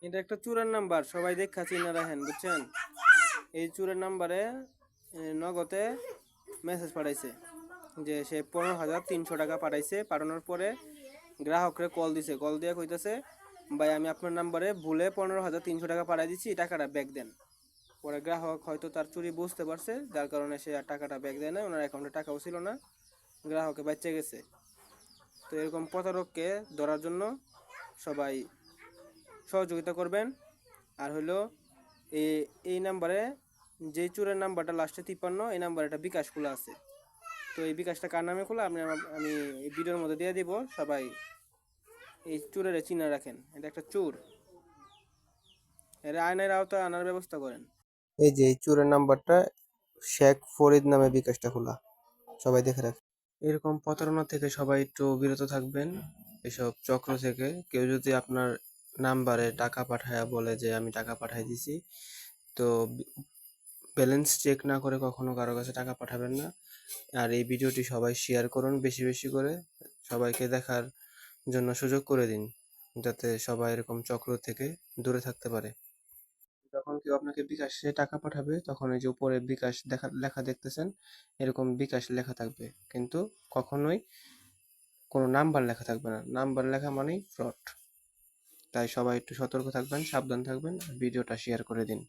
এটা একটা চুরার নাম্বার, সবাই দেখা চিনা রাখেন, বুঝছেন? এই চুরের নাম্বারে নগদে মেসেজ পাঠাইছে যে সে 15,300 টাকা পাঠাইছে। পাঠানোর পরে গ্রাহকরে কল দিছে, কল দিয়ে কইতেছে ভাই আমি আপনার নাম্বারে ভুলে 15,300 টাকা পাঠাই দিচ্ছি, টাকাটা ব্যাক দেন। পরে গ্রাহক হয়তো তার চুরি বুঝতে পারছে, যার কারণে সে আর টাকাটা ব্যাক দেয় না, ওনার অ্যাকাউন্টে টাকাও ছিল না, গ্রাহকে বাচ্চা গেছে। তো এরকম প্রতারককে ধরার জন্য সবাই সহযোগিতা করবেন। আর হলো এই নাম্বারে, যে চুরের নাম্বারটা লাস্টে 53, এই নাম্বারে একটা বিকাশ খোলা আছে। তো এই বিকাশটা কার নামে খোলা আমি এই ভিডিওর মধ্যে দিয়ে দিব। সবাই এই চুরের চিনা রাখেন, এটা একটা চুর, এর আইনের আওতায় আনার ব্যবস্থা করেন। এই যে এই চুরের নাম্বারটা, শেখ ফরিদ নামে বিকাশটা খোলা, সবাই দেখে রাখেন। এরকম প্রতারণা থেকে সবাই একটু বিরত থাকবেন, এসব চক্র থেকে। কেউ যদি আপনার নাম্বারে টাকা পাঠায় বলে যে আমি টাকা পাঠাই দিছি, তো ব্যালেন্স চেক না করে কখনো কারো কাছে টাকা পাঠাবেন না। আর এই ভিডিওটি সবাই শেয়ার করুন বেশি বেশি করে, সবাইকে দেখার জন্য সুযোগ করে দিন, যাতে সবাই এরকম চক্র থেকে দূরে থাকতে পারে। যখন কেউ আপনাকে বিকাশে টাকা পাঠাবে, তখন এই যে উপরে বিকাশ লেখা দেখতেছেন, এরকম বিকাশ লেখা থাকবে, কিন্তু কখনোই কোনো নাম্বার লেখা থাকবে না। নাম্বার লেখা মানেই ফ্রড। তাই সবাই একটু সতর্ক থাকবেন, সাবধান থাকবেন, ভিডিওটা শেয়ার করে দিন।